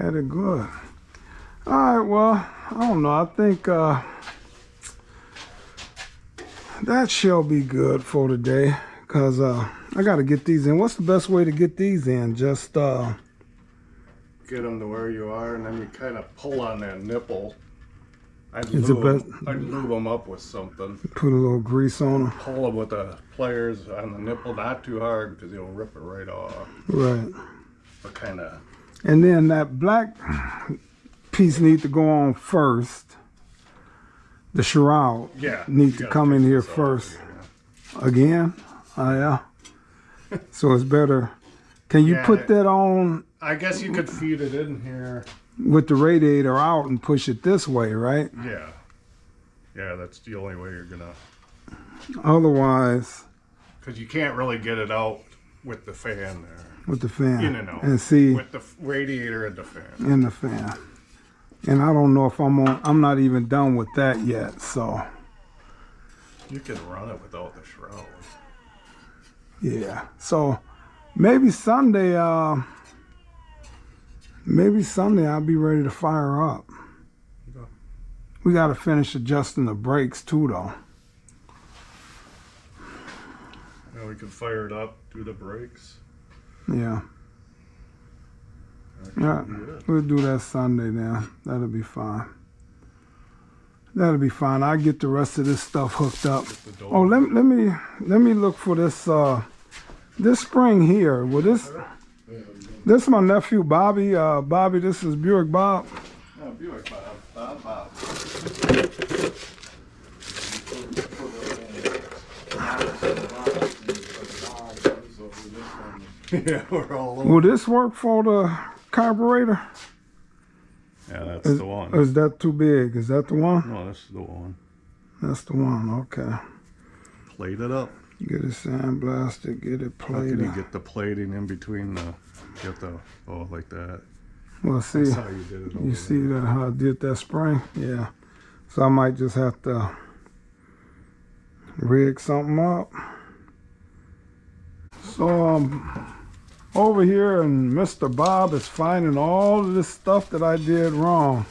Had it good. All right, well, I don't know. I think that shall be good for today, because I got to get these in. What's the best way to get these in? Just get them to where you are, and then you kind of pull on that nipple. I'd lube them up with something. Put a little grease on them. Pull them with the pliers on the nipple, not too hard because you'll rip it right off. Right. But kind of. And then that black piece need to go on first. The shroud need to come in here first. Again? Oh, yeah. So it's better. Can you put that on? I guess you could feed it in here. With the radiator out and push it this way, right? Yeah. Yeah, that's the only way you're going to. Otherwise. Because you can't really get it out with the fan there. With the fan. In and out. And see. With the radiator and the fan. In the fan. And I don't know if I'm not even done with that yet, so. You can run it without the shroud. Yeah. So maybe Sunday, I'll be ready to fire up. Okay. We got to finish adjusting the brakes too, though. Yeah, we can fire it up, do the brakes. Yeah. Yeah, we'll do that Sunday then. That'll be fine. That'll be fine. I'll get the rest of this stuff hooked up. Oh, let me look for this this spring here. Well, this is my nephew Bobby. Bobby, this is Buick Bob. Oh, Buick Bob. Bob. Yeah, we're all over. Will this work for the carburetor? Yeah, that's the one. Is that too big? Is that the one? No, that's the one. That's the one, okay. Plate it up. Get it sandblasted, get it plated. How can you get the plating in between like that? Well, see, that's how you did it. You see that how I did that spring? Yeah. So I might just have to rig something up. So over here, and Mr. Bob is finding all of this stuff that I did wrong.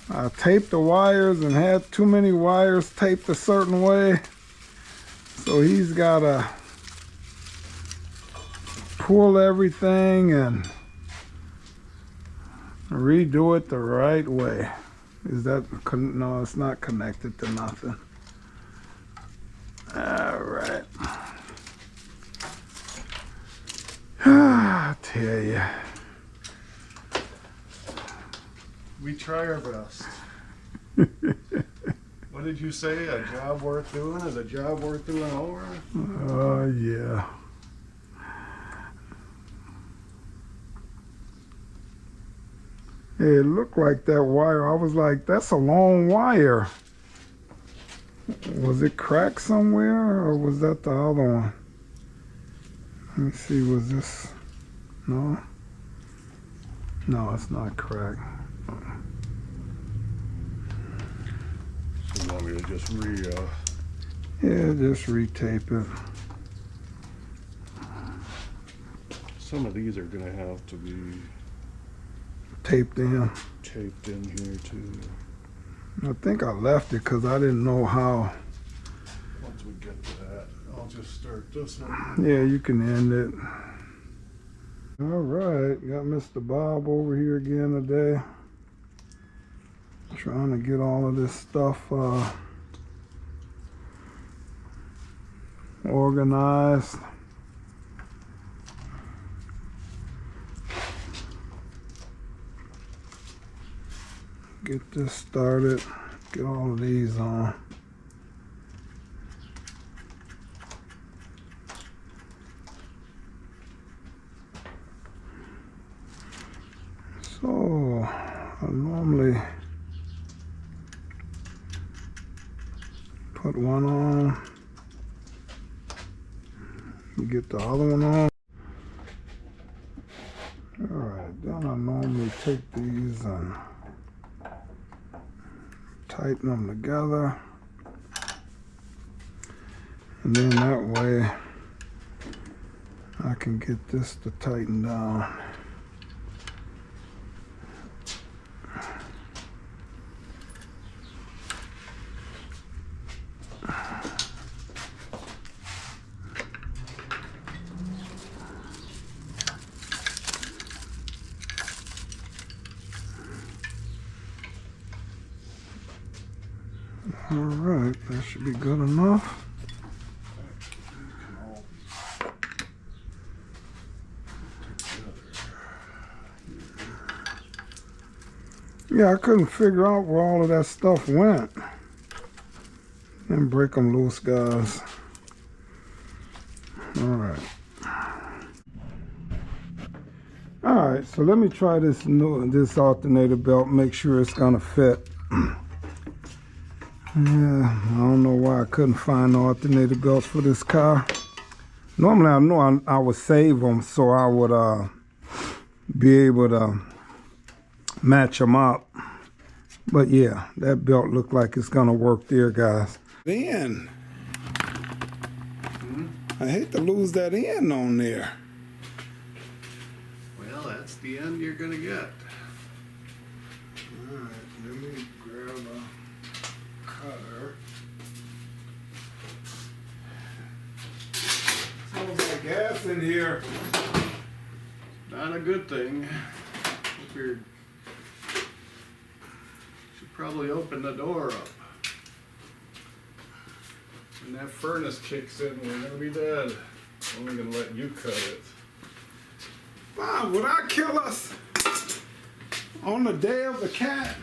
I taped the wires and had too many wires taped a certain way. So he's got to pull everything and redo it the right way. Is that, no, it's not connected to nothing. All right. I tell you. We try our best. What did you say? A job worth doing is a job worth doing over? Oh, yeah. Hey, it looked like that wire. I was like, that's a long wire. Was it cracked somewhere, or was that the other one? Let me see, was this, no? No, it's not cracked. So you want me to just Yeah, just retape it. Some of these are gonna have to be taped in. Taped in here too. I think I left it because I didn't know how. Once we get to that, I'll just start this one. Yeah, you can end it. All right, got Mr. Bob over here again today. Trying to get all of this stuff organized. Get this started. Get all of these on. So I normally put one on, get the other one on. All right, then I normally take these and tighten them together, and then that way I can get this to tighten down. All right, that should be good enough. Yeah, I couldn't figure out where all of that stuff went. And break them loose, guys. All right. All right, so let me try this alternator belt, make sure it's gonna fit. Yeah, I don't know why I couldn't find the alternator belts for this car. Normally I know I would save them so I would be able to match them up. But yeah, that belt looked like it's gonna work there, guys. The end. I hate to lose that end on there. Well, that's the end you're gonna get. All right, let me grab a cutter. Smells like gas in here. Not a good thing. Should probably open the door up. When that furnace kicks in, we're gonna be dead. I'm only gonna let you cut it. Bob, would I kill us on the day of the cat?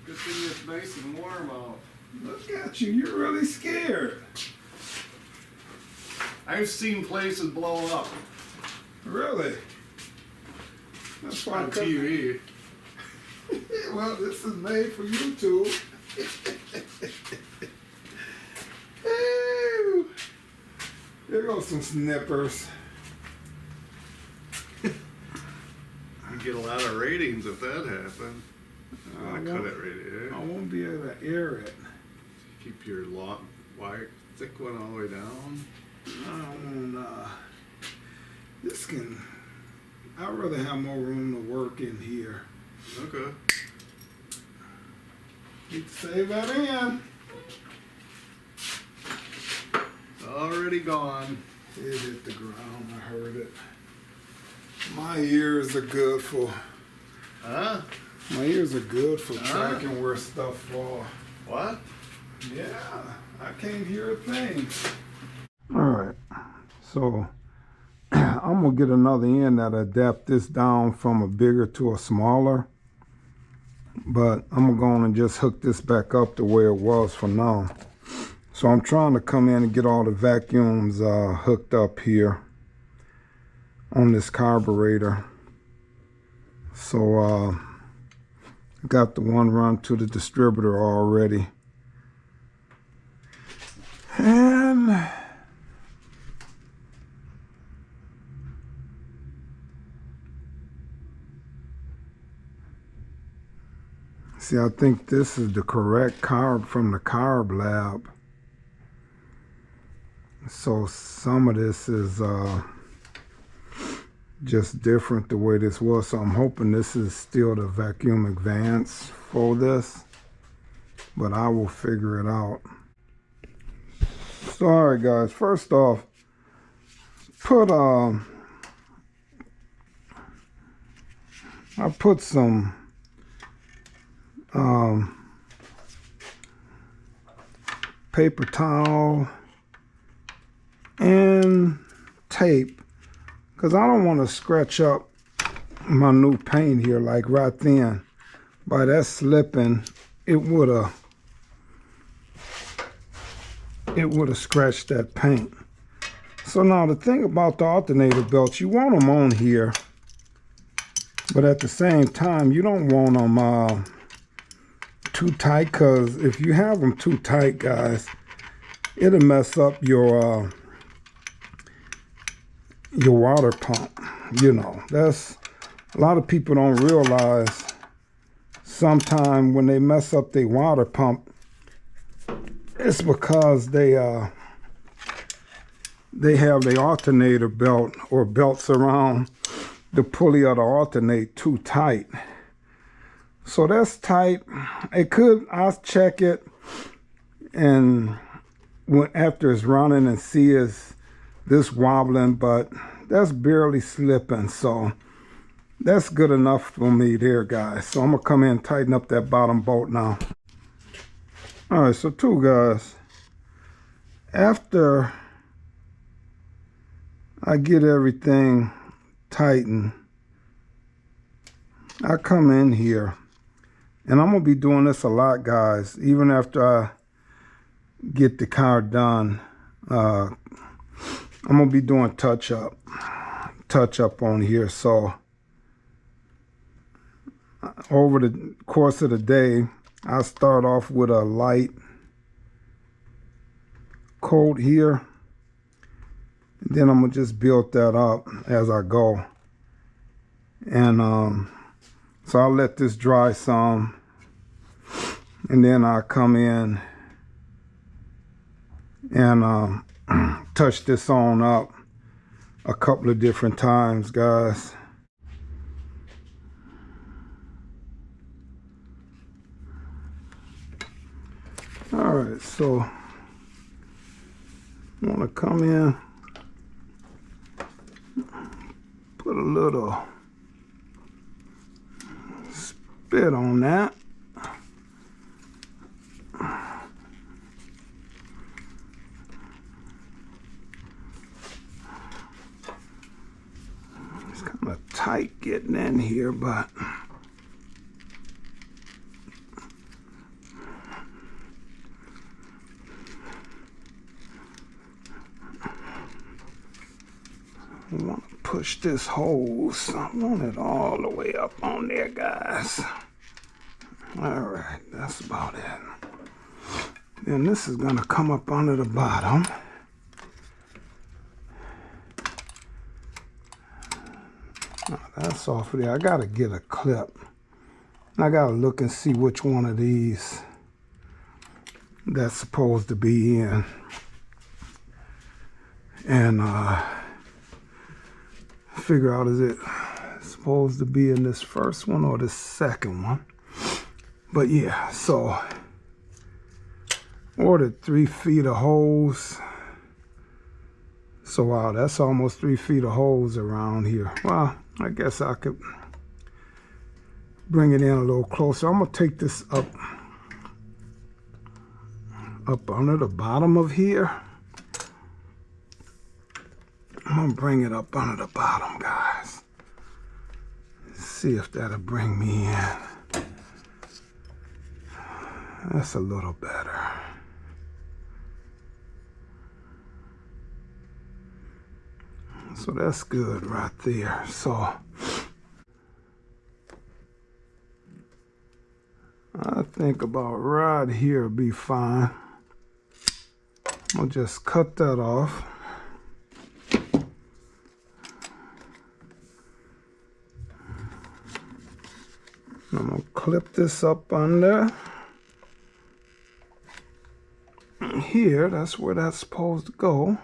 Good thing it's nice and warm out. Look at you, you're really scared. I've seen places blow up. Really? That's why on TV. Well, this is made for YouTube. Ew. There goes some snippers. You get a lot of ratings if that happened. I cut it right here. I won't be able to air it. Keep your long, wire, thick one all the way down. This can. I'd rather have more room to work in here. Okay. Need to save that in. Already gone. It hit the ground. I heard it. My ears are good for. Huh? My ears are good for tracking where stuff falls. What? Yeah, I can't hear a thing. All right, so I'm gonna get another end that'll adapt this down from a bigger to a smaller. But I'm gonna go on and just hook this back up the way it was for now. So I'm trying to come in and get all the vacuums hooked up here on this carburetor. So I got the one run to the distributor already. And see, I think this is the correct carb from the carb lab. So some of this is just different the way this was. So I'm hoping this is still the vacuum advance for this, but I will figure it out. So all right guys, first off, I put some paper towel and tape, because I don't want to scratch up my new paint here. Like right then, by that slipping, it would have scratched that paint. So now the thing about the alternator belts, you want them on here, but at the same time you don't want them too tight, because if you have them too tight, guys, it'll mess up your water pump. You know, that's a lot of people don't realize sometimes when they mess up their water pump, it's because they have the alternator belt or belts around the pulley of the alternator too tight. So that's tight. It could, I'll check it, and after it's running and see is this wobbling, but that's barely slipping. So that's good enough for me there, guys. So I'm gonna come in and tighten up that bottom bolt now. All right, so too, guys, after I get everything tightened, I come in here, and I'm gonna be doing this a lot, guys, even after I get the car done. I'm gonna be doing touch up on here. So over the course of the day, I start off with a light coat here, then I'm gonna just build that up as I go. And so I'll let this dry some, and then I'll come in and touch this on up a couple of different times, guys. All right, so I want to come in, put a little spit on that. It's kind of tight getting in here, but I want to push this hose. I want it all the way up on there, guys. All right, that's about it. Then this is gonna come up under the bottom. Oh, that's off of there. I gotta get a clip. I gotta look and see which one of these that's supposed to be in. And figure out, is it supposed to be in this first one or the second one? But yeah, so ordered 3 feet of hose. So wow, that's almost 3 feet of hose around here. Well, I guess I could bring it in a little closer. I'm gonna take this up under the bottom of here. I'm gonna bring it up under the bottom, guys. See if that'll bring me in. That's a little better. So that's good right there. So I think about right here will be fine. I'll just cut that off. I'm gonna clip this up under here. That's where that's supposed to go.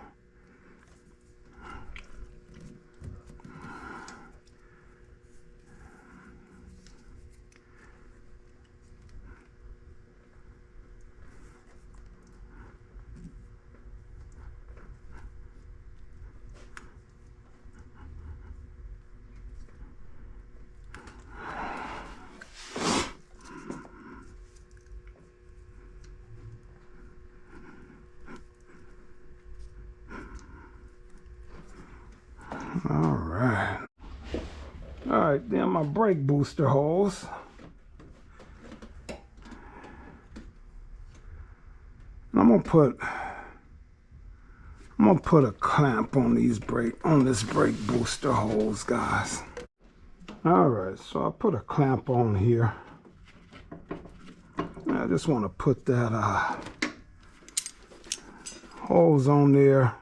All right, then my brake booster hose. I'm gonna put a clamp on this brake booster hose, guys. All right, so I put a clamp on here. I just want to put that hose on there.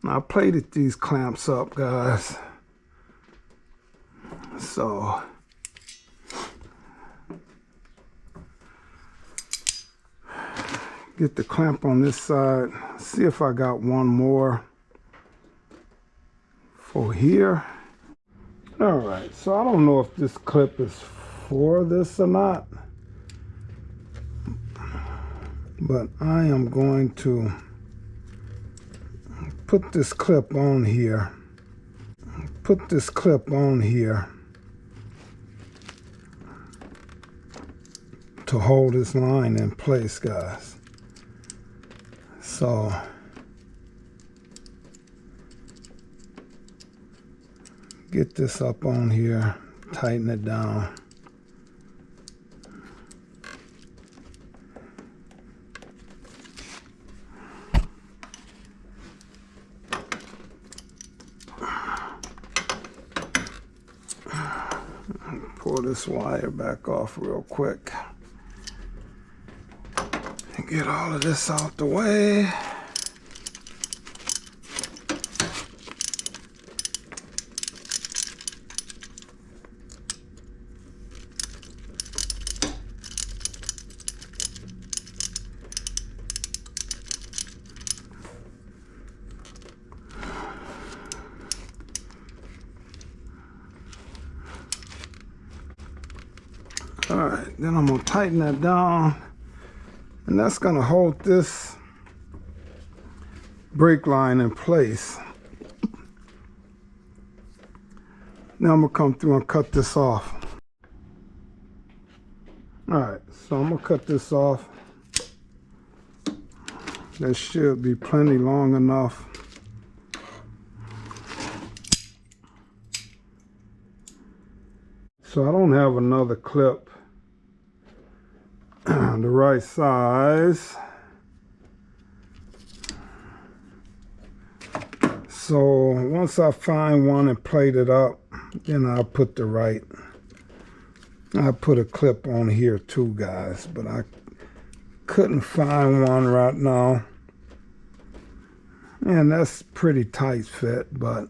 Now, I plated these clamps up, guys. So get the clamp on this side. See if I got one more for here. All right, so I don't know if this clip is for this or not, but I am going to put this clip on here. Put this clip on here to hold this line in place, guys. So get this up on here, tighten it down. Pull this wire back off real quick and get all of this out the way. Alright, then I'm going to tighten that down, and that's going to hold this brake line in place. Now I'm going to come through and cut this off. Alright, so I'm going to cut this off. That should be plenty long enough. So I don't have another clip the right size. So once I find one and plate it up, then I'll put the right. I put a clip on here too, guys, but I couldn't find one right now. And that's pretty tight fit, but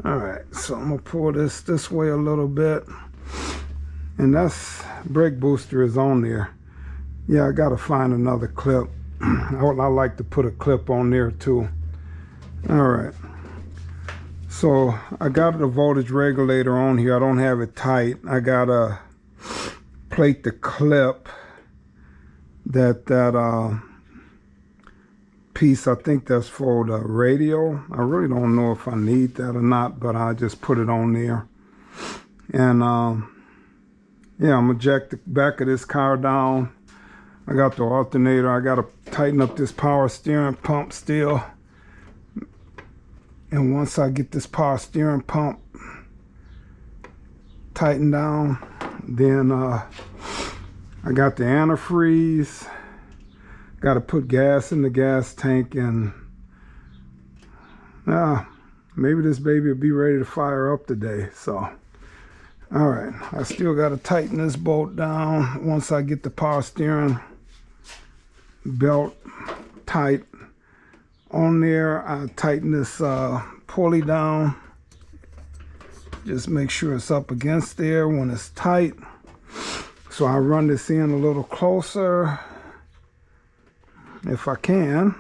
all right, so I'm gonna pull this way a little bit, and that's brake booster is on there. Yeah, I gotta find another clip. I like to put a clip on there too. All right, so I got the voltage regulator on here. I don't have it tight. I gotta plate the clip that piece. I think that's for the radio. I really don't know if I need that or not, but I just put it on there. And yeah, I'm gonna jack the back of this car down. I got the alternator. I gotta tighten up this power steering pump still. And once I get this power steering pump tightened down, then I got the antifreeze. Got to put gas in the gas tank, and maybe this baby will be ready to fire up today. So all right, I still got to tighten this bolt down. Once I get the power steering belt tight on there, I tighten this pulley down. Just make sure it's up against there when it's tight. So I run this in a little closer if I can.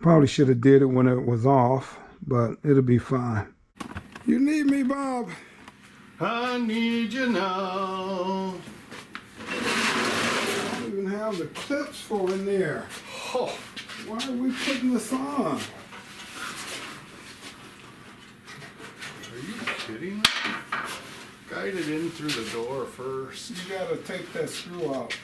Probably should have did it when it was off, but it'll be fine. You need me, Bob? I need you now. I don't even have the clips for in there. Oh. Why are we putting this on? Are you kidding? Guide it in through the door first. You gotta take that screw out.